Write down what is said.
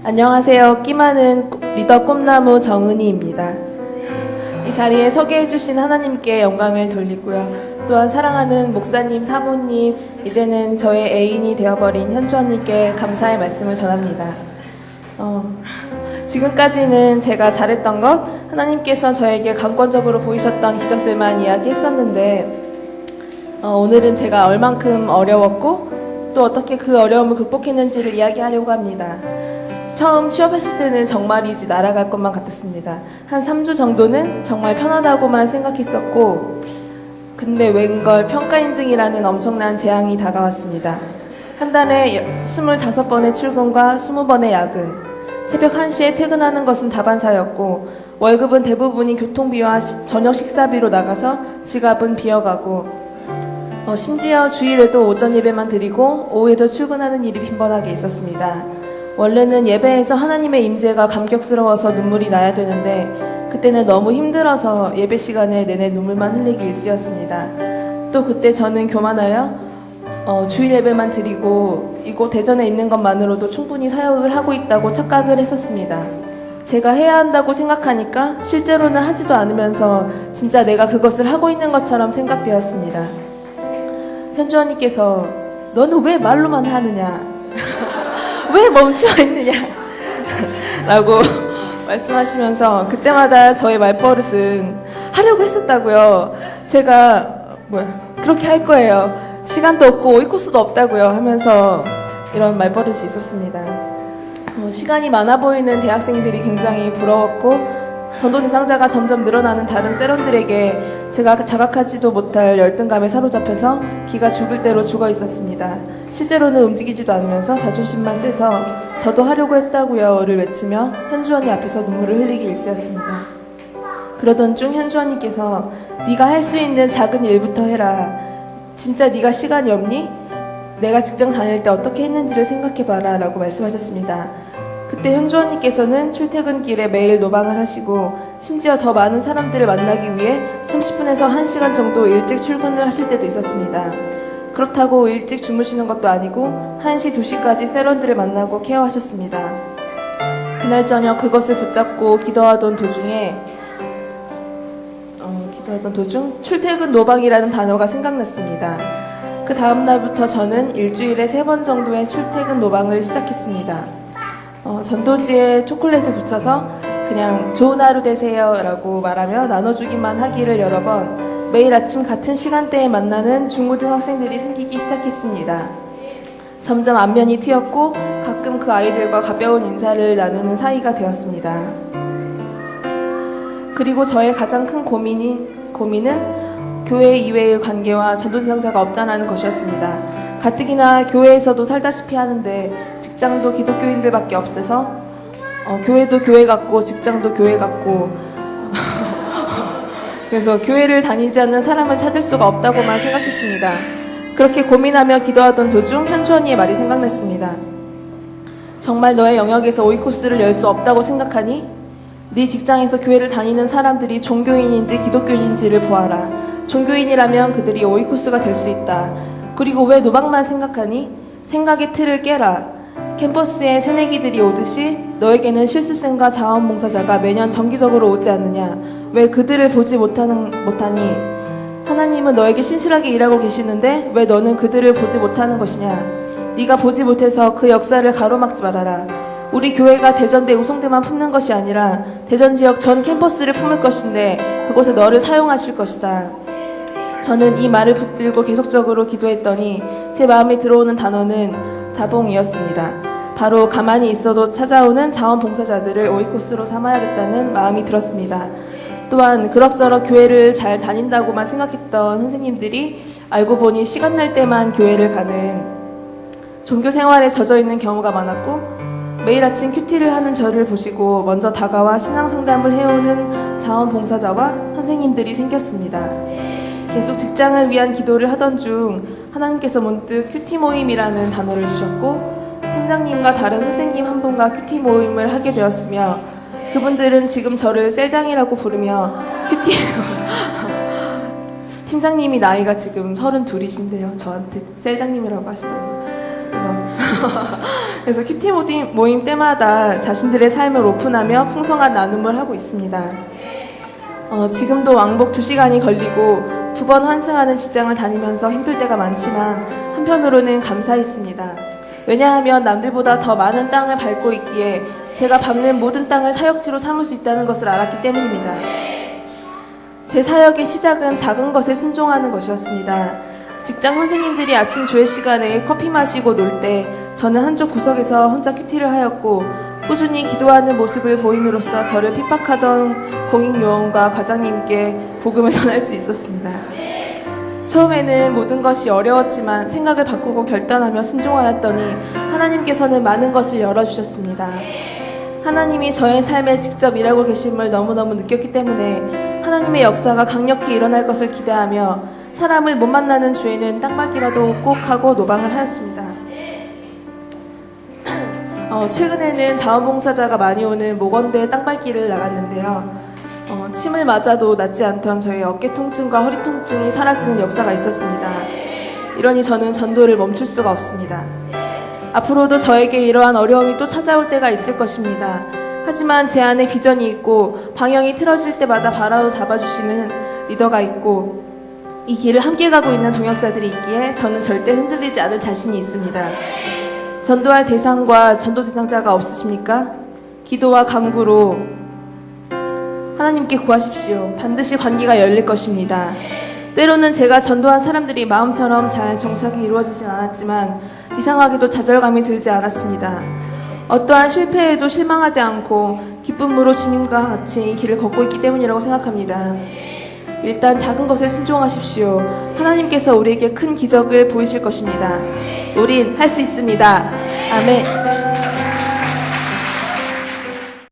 안녕하세요. 끼 많은 리더 꿈나무 정은희입니다. 이 자리에 서게 해주신 하나님께 영광을 돌리고요. 또한 사랑하는 목사님, 사모님, 이제는 저의 애인이 되어버린 현주 언니께 감사의 말씀을 전합니다. 지금까지는 제가 잘했던 것, 하나님께서 저에게 감권적으로 보이셨던 기적들만 이야기했었는데 오늘은 제가 얼만큼 어려웠고 또 어떻게 그 어려움을 극복했는지를 이야기하려고 합니다. 처음 취업했을 때는 정말이지 날아갈 것만 같았습니다. 한 3주 정도는 정말 편하다고만 생각했었고, 근데 웬걸 평가인증이라는 엄청난 재앙이 다가왔습니다. 한 달에 25번의 출근과 20번의 야근, 새벽 1시에 퇴근하는 것은 다반사였고, 월급은 대부분이 교통비와 저녁 식사비로 나가서 지갑은 비어가고, 심지어 주일에도 오전 예배만 드리고 오후에도 출근하는 일이 빈번하게 있었습니다. 원래는 예배에서 하나님의 임재가 감격스러워서 눈물이 나야 되는데 그때는 너무 힘들어서 예배 시간에 내내 눈물만 흘리기 일쑤였습니다. 또 그때 저는 교만하여 주일 예배만 드리고 이곳 대전에 있는 것만으로도 충분히 사역을 하고 있다고 착각을 했었습니다. 제가 해야 한다고 생각하니까 실제로는 하지도 않으면서 진짜 내가 그것을 하고 있는 것처럼 생각되었습니다. 현주 언니께서 너는 왜 말로만 하느냐? 왜 멈추어 있느냐? 라고 말씀하시면서 그때마다 저의 말버릇은 하려고 했었다고요. 제가 그렇게 할 거예요. 시간도 없고 오이 코스도 없다고요 하면서 이런 말버릇이 있었습니다. 시간이 많아 보이는 대학생들이 굉장히 부러웠고 전도 대상자가 점점 늘어나는 다른 세런들에게 제가 자각하지도 못할 열등감에 사로잡혀서 기가 죽을 대로 죽어 있었습니다. 실제로는 움직이지도 않으면서 자존심만 세서 저도 하려고 했다고요를 외치며 현주 언니 앞에서 눈물을 흘리기 일쑤였습니다. 그러던 중 현주 언니께서 네가 할 수 있는 작은 일부터 해라. 진짜 네가 시간이 없니? 내가 직장 다닐 때 어떻게 했는지를 생각해봐라 라고 말씀하셨습니다. 그때 현주 언니께서는 출퇴근길에 매일 노방을 하시고 심지어 더 많은 사람들을 만나기 위해 30분에서 1시간 정도 일찍 출근을 하실 때도 있었습니다. 그렇다고 일찍 주무시는 것도 아니고 1시, 2시까지 세런들을 만나고 케어하셨습니다. 그날 저녁 그것을 붙잡고 기도하던 도중 출퇴근 노방이라는 단어가 생각났습니다. 그 다음 날부터 저는 일주일에 3번 정도의 출퇴근 노방을 시작했습니다. 전도지에 초콜릿을 붙여서 그냥 좋은 하루 되세요 라고 말하며 나눠주기만 하기를 여러 번, 매일 아침 같은 시간대에 만나는 중고등학생들이 생기기 시작했습니다. 점점 안면이 트였고 가끔 그 아이들과 가벼운 인사를 나누는 사이가 되었습니다. 그리고 저의 가장 큰 고민은 교회 이외의 관계와 전도 대상자가 없다는 것이었습니다. 가뜩이나 교회에서도 살다시피 하는데 직장도 기독교인들밖에 없어서 교회도 교회 같고 직장도 교회 같고 그래서 교회를 다니지 않는 사람을 찾을 수가 없다고만 생각했습니다. 그렇게 고민하며 기도하던 도중 현주 언니의 말이 생각났습니다. 정말 너의 영역에서 오이코스를 열 수 없다고 생각하니? 네 직장에서 교회를 다니는 사람들이 종교인인지 기독교인인지를 보아라. 종교인이라면 그들이 오이코스가 될 수 있다. 그리고 왜 노방만 생각하니? 생각의 틀을 깨라. 캠퍼스에 새내기들이 오듯이 너에게는 실습생과 자원봉사자가 매년 정기적으로 오지 않느냐? 왜 그들을 보지 못하니? 하나님은 너에게 신실하게 일하고 계시는데 왜 너는 그들을 보지 못하는 것이냐? 네가 보지 못해서 그 역사를 가로막지 말아라. 우리 교회가 대전대 우송대만 품는 것이 아니라 대전 지역 전 캠퍼스를 품을 것인데 그곳에 너를 사용하실 것이다. 저는 이 말을 붙들고 계속적으로 기도했더니 제 마음에 들어오는 단어는 자봉이었습니다. 바로 가만히 있어도 찾아오는 자원봉사자들을 오이코스로 삼아야겠다는 마음이 들었습니다. 또한 그럭저럭 교회를 잘 다닌다고만 생각했던 선생님들이 알고 보니 시간 날 때만 교회를 가는 종교 생활에 젖어 있는 경우가 많았고 매일 아침 큐티를 하는 저를 보시고 먼저 다가와 신앙 상담을 해오는 자원봉사자와 선생님들이 생겼습니다. 계속 직장을 위한 기도를 하던 중 하나님께서 문득 큐티 모임이라는 단어를 주셨고 팀장님과 다른 선생님 한 분과 큐티 모임을 하게 되었으며 그분들은 지금 저를 셀장이라고 부르며 큐티 팀장님이 나이가 지금 32이신데요. 저한테 셀장님이라고 하시더라고요. 그래서 그래서 큐티 모임 때마다 자신들의 삶을 오픈하며 풍성한 나눔을 하고 있습니다. 지금도 왕복 2시간이 걸리고 2번 환승하는 직장을 다니면서 힘들 때가 많지만 한편으로는 감사했습니다. 왜냐하면 남들보다 더 많은 땅을 밟고 있기에 제가 밟는 모든 땅을 사역지로 삼을 수 있다는 것을 알았기 때문입니다. 제 사역의 시작은 작은 것에 순종하는 것이었습니다. 직장 선생님들이 아침 조회 시간에 커피 마시고 놀 때 저는 한쪽 구석에서 혼자 큐티를 하였고 꾸준히 기도하는 모습을 보임으로써 저를 핍박하던 공익요원과 과장님께 복음을 전할 수 있었습니다. 처음에는 모든 것이 어려웠지만 생각을 바꾸고 결단하며 순종하였더니 하나님께서는 많은 것을 열어주셨습니다. 하나님이 저의 삶에 직접 일하고 계심을 너무너무 느꼈기 때문에 하나님의 역사가 강력히 일어날 것을 기대하며 사람을 못 만나는 주에는 땅밟기라도 꼭 하고 노방을 하였습니다. 최근에는 자원봉사자가 많이 오는 모건대 땅밟기를 나갔는데요. 침을 맞아도 낫지 않던 저의 어깨 통증과 허리 통증이 사라지는 역사가 있었습니다. 이러니 저는 전도를 멈출 수가 없습니다. 앞으로도 저에게 이러한 어려움이 또 찾아올 때가 있을 것입니다. 하지만 제 안에 비전이 있고 방향이 틀어질 때마다 바로 잡아주시는 리더가 있고 이 길을 함께 가고 있는 동역자들이 있기에 저는 절대 흔들리지 않을 자신이 있습니다. 전도할 대상과 전도 대상자가 없으십니까? 기도와 간구로 하나님께 구하십시오. 반드시 관계가 열릴 것입니다. 때로는 제가 전도한 사람들이 마음처럼 잘 정착이 이루어지진 않았지만 이상하게도 좌절감이 들지 않았습니다. 어떠한 실패에도 실망하지 않고 기쁨으로 주님과 같이 이 길을 걷고 있기 때문이라고 생각합니다. 일단 작은 것에 순종하십시오. 하나님께서 우리에게 큰 기적을 보이실 것입니다. 우린 할 수 있습니다. 아멘.